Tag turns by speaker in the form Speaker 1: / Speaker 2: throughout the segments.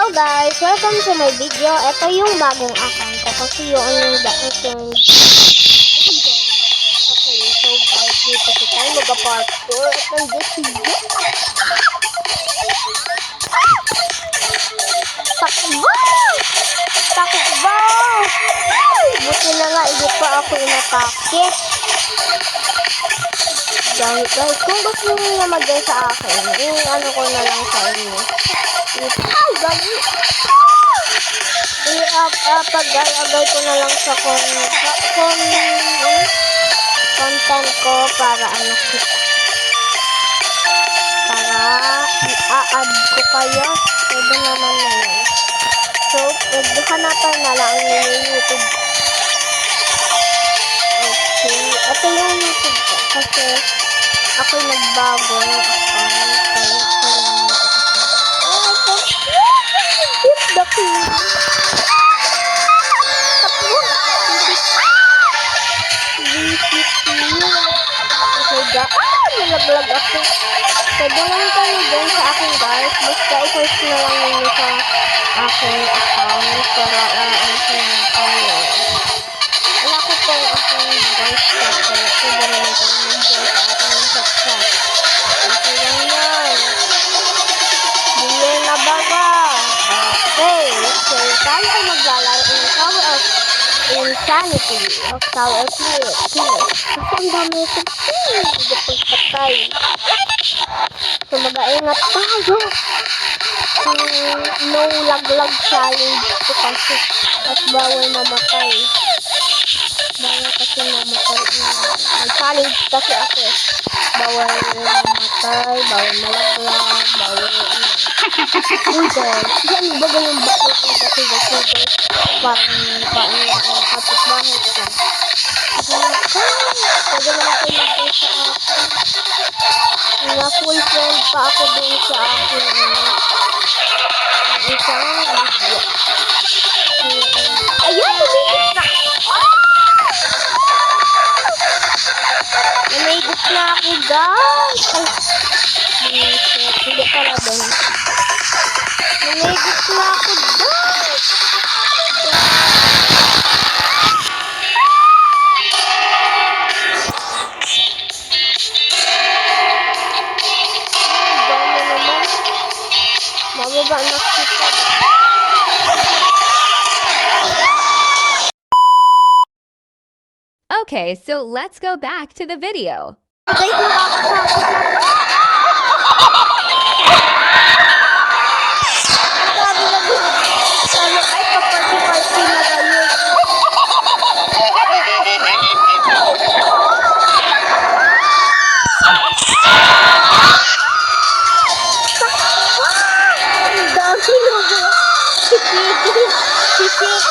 Speaker 1: Hello guys! Welcome to my video. Ito yung bagong account ko kasi yung Okay, so guys, dito ko tayo mag-part 4 at nandiyan siya. Takbo! Takbo! Buti na nga, hindi pa ako inatake. Guys, kung gusto nyo na mag-guys sa akin, ano ko na lang sa inyo. Ay, gagi! Pag-agay ko na lang sa content ko para ano kita. Para i-add ko kayo. Pwede naman na yun. So, hanapan na lang yung YouTube. Okay. Ito yung YouTube ko. Kasi ako'y nagbago ng account. Kaya ako lang the king. Nalaglag ako. Pwede lang kayo dyan sa akin guys. Basta i-search na lang ninyo sa aking account para ano na kayo. Wala ko po akong voice chat kaya pwede naman kayo mag-join sa aking chat. Okay lang yan. Hindi na baga. Okay. So, tayo ay maglalaro in Tower of Insanity of Tower of Fear. Kasi ang dami ito. Hindi pagpatay. So, mag-aingat tayo. No lag-lag challenge ito kasi at bawal mamatay. Bawal kasi mamatay. Mag-challenge kasi ako. Bawal mamatay, bawal malag-lag, bawal uy guys, yan ba yung bakit yung bakit parang kapit-bahay ka. Pwede naman kayo mag-guys sa akin. Nga full friend pa ako din sa akin. Isang video. Ayun, tumigit na! Namigit na ako guys! Hindi pala din. Namigit na ako guys! Mababa na kita.
Speaker 2: Okay, so let's go back to the video.
Speaker 1: Guys, nakakatakot na. Sabi na din. Ay, kaparty-party na kayo. Sisik,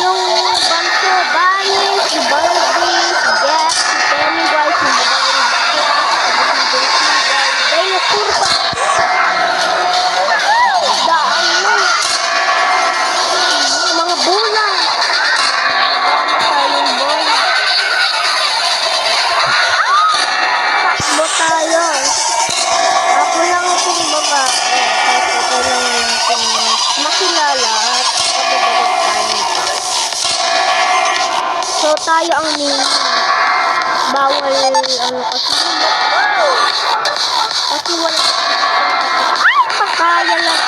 Speaker 1: yung Banso, Bunny, si Barbie, si Jack, si Pennywise, si dinosaur pa. Daan mo. Mga bulan. Tayong boy. Takbo tayo. Ako lang itong baga. Kahit ito lang natin makilala at pagdagat tayo. So, tayo ang name. Bawal, kasi wala. Pakaya lang.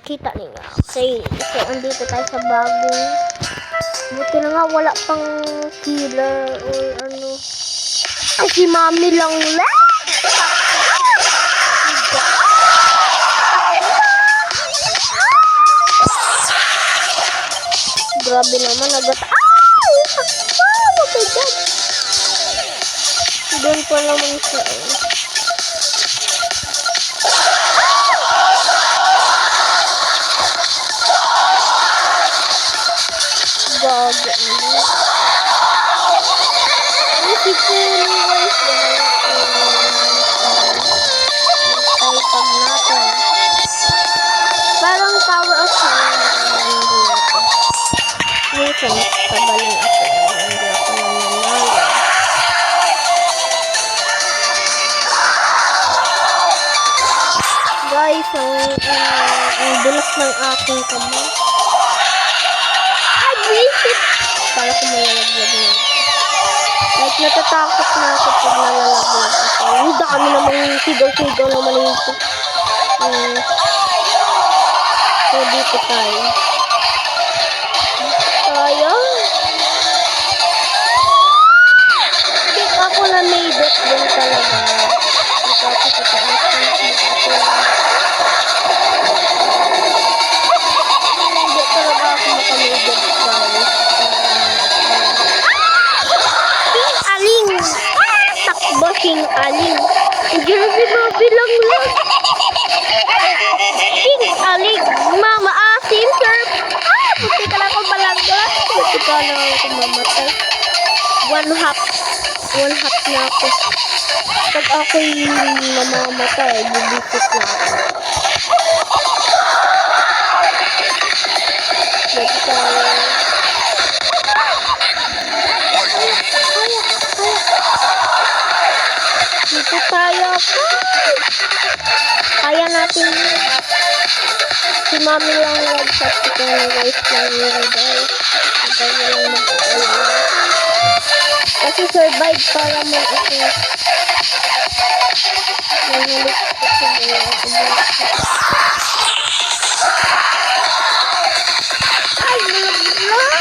Speaker 1: Kita niyo. Okay. So, andito tayo sa bagong. Buti na nga wala pang killer or ano. Ay, si Mami lang lang. Grabe naman, agad. Ay! Sakto! Mabigat! Doon pa naman siya. Gago. Ay, si Puli, guys. Ay, pag natin. Parang Tower of Fire. Minsan, tabalin ako. Hindi ako nananalo. Guys, ang dulas ng aking kamay. Ay, visit! Para ko malalaglag na. Like, natatakot na ako pag nalalaglag ako. Ang dami namang sigaw-sigaw naman ito. So, dito tayo. Hindi ako na may bet din talaga. Ito ako sa taas. Hindi talaga ako makamay-bet, guys. King Aling! Takbo, King Aling. Hindi na si Bobby lang. King Aling! Mama asin, sir! Buti ka lang ako balaglas. Buti ka lang ako mamatay. One half na ako. Pag ako'y mamamatay, bibisit na ako. Buti ka lang. Dito tayo. Kaya natin yun. Si Mami lang nag-chat ko ng guys lang yun, guys. Kaya lang mag-alala. Kasi survive para mo ako. Nangulit ko sa mga ako. Ay, bulog-bulog!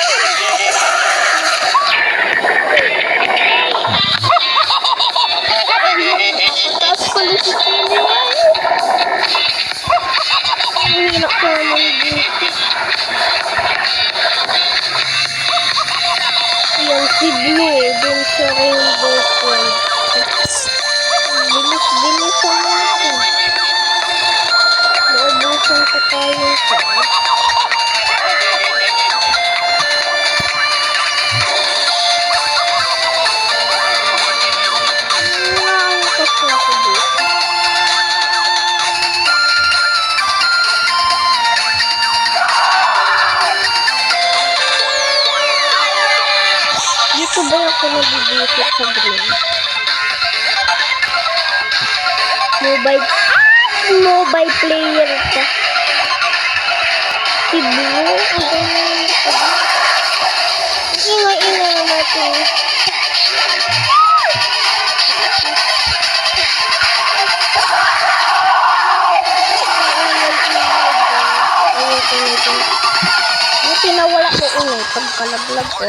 Speaker 1: Taas pala si Pili. Ang hirap ko naman dito. Yan si Blue dun sa Rainbow Point. Bilis-bilisan natin. Naubusan pa tayo sa dito ba ako nabibisip sa green? Mobile player ka. Si Blue, ingay-ingay natin. Buti na wala ko ingay pagkalaglag ko.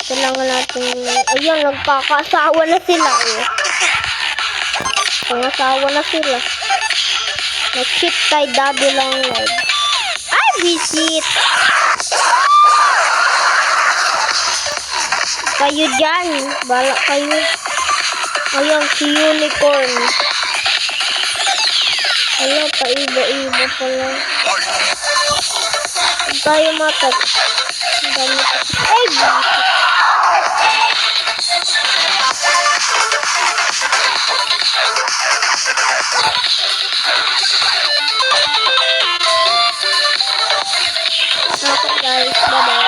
Speaker 1: Kailangan natin, ayun, nagkakasawa na sila, Pangasawa na sila. Nag-cheat kay Daddy lang, Ay, visit! Kayo dyan, bala kayo. Ayun, si Unicorn. Ayun, paiba-iba pala. Huwag tayo matat. Ay, visit! Okay guys, bye-bye.